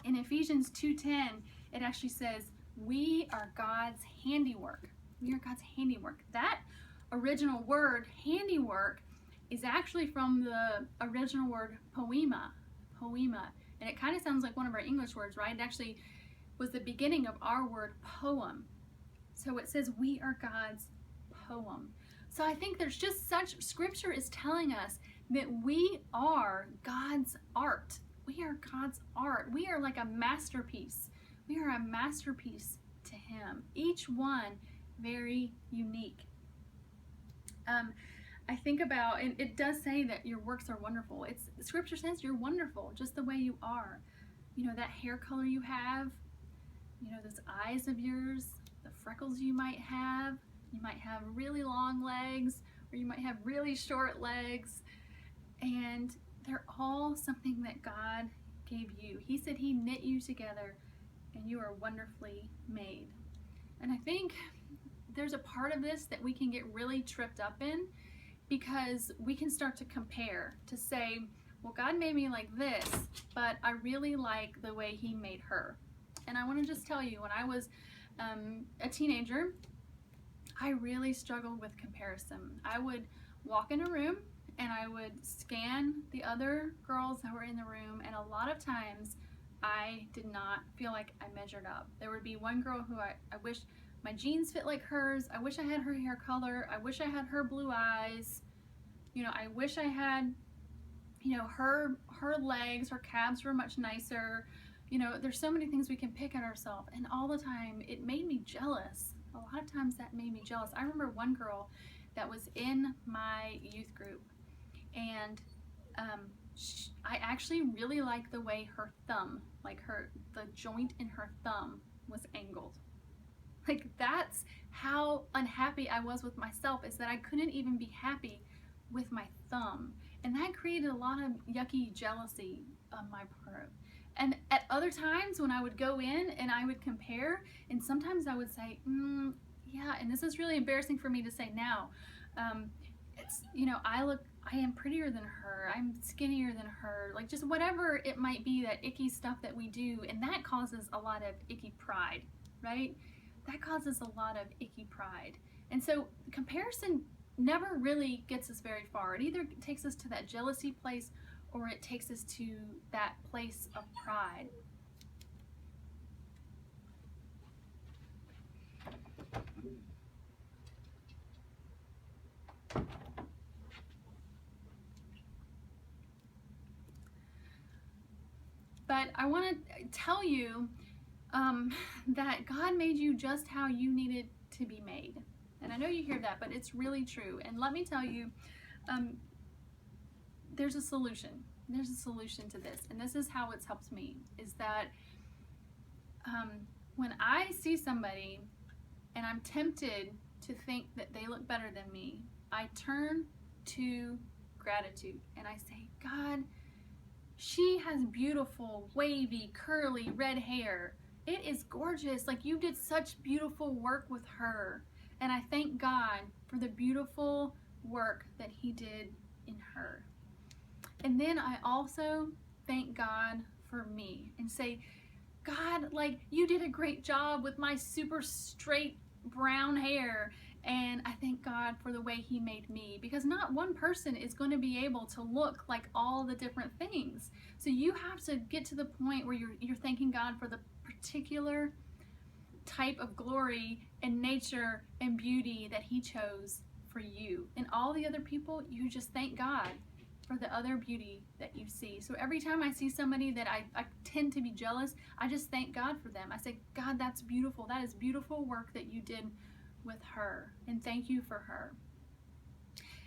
In Ephesians 2:10, it actually says, we are God's handiwork. We are God's handiwork. That original word, handiwork, is actually from the original word poema. And it kind of sounds like one of our English words, right? It actually was the beginning of our word poem. So it says we are God's poem. So I think there's just such, scripture is telling us that we are God's art. We are God's art. We are like a masterpiece. We are a masterpiece to him. Each one very unique. I think about, and it does say that your works are wonderful. Scripture says you're wonderful just the way you are. You know, that hair color you have, you know, those eyes of yours, the freckles you might have really long legs, or you might have really short legs, and they're all something that God gave you. He said he knit you together and you are wonderfully made. And I think there's a part of this that we can get really tripped up in, because we can start to compare, to say, well, God made me like this, but I really like the way he made her. And I want to just tell you, when I was a teenager, I really struggled with comparison. I would walk in a room and I would scan the other girls that were in the room, and a lot of times I did not feel like I measured up. There would be one girl who I wish my jeans fit like hers. I wish I had her hair color. I wish I had her blue eyes. You know, I wish I had, you know, her legs, her calves were much nicer. You know, there's so many things we can pick at ourselves, and all the on it made me jealous. A lot of times that made me jealous. I remember one girl that was in my youth group, and I actually really liked the way her thumb, like the joint in her thumb was angled. Like, that's how unhappy I was with myself, is that I couldn't even be happy with my thumb. And that created a lot of yucky jealousy on my part. And at other times when I would go in and I would compare, and sometimes I would say, yeah, and this is really embarrassing for me to say now, it's, you know, I am prettier than her, I'm skinnier than her, like just whatever it might be, that icky stuff that we do, and that causes a lot of icky pride, right? That causes a lot of icky pride. And so comparison never really gets us very far. It either takes us to that jealousy place, or it takes us to that place of pride. But I want to tell you that God made you just how you needed to be made. And I know you hear that, but it's really true. And let me tell you, there's a solution. There's a solution to this. And this is how it's helped me, is that when I see somebody and I'm tempted to think that they look better than me, I turn to gratitude and I say, God, she has beautiful, wavy, curly, red hair. It is gorgeous. Like, you did such beautiful work with her. And I thank God for the beautiful work that he did in her. And then I also thank God for me and say, God, like, you did a great job with my super straight brown hair. And I thank God for the way he made me, because not one person is going to be able to look like all the different things. So you have to get to the point where you're thanking God for the particular type of glory and nature and beauty that he chose for you. And all the other people, you just thank God for the other beauty that you see. So every time I see somebody that I tend to be jealous, I just thank God for them. I say, God, that's beautiful. That is beautiful work that you did with her, and thank you for her.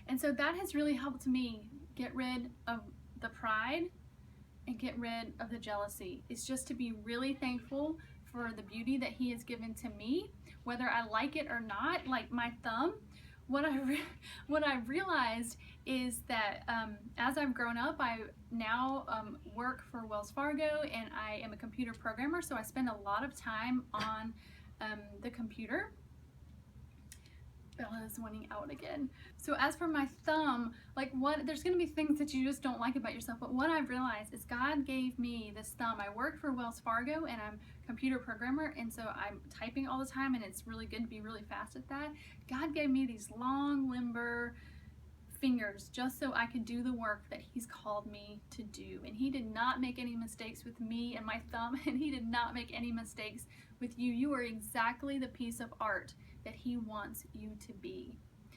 And so that has really helped me get rid of the pride and get rid of the jealousy. It's just to be really thankful for the beauty that he has given to me, whether I like it or not. Like my thumb, what I realized is that as I've grown up, I now work for Wells Fargo, and I am a computer programmer, so I spend a lot of time on the computer. Bella is winning out again. So as for my thumb, like there's gonna be things that you just don't like about yourself, but what I've realized is God gave me this thumb. I work for Wells Fargo and I'm a computer programmer, and so I'm typing all the time, and it's really good to be really fast at that. God gave me these long, limber fingers just so I could do the work that He's called me to do. And He did not make any mistakes with me and my thumb, and He did not make any mistakes with you. You are exactly the piece of art that He wants you to be.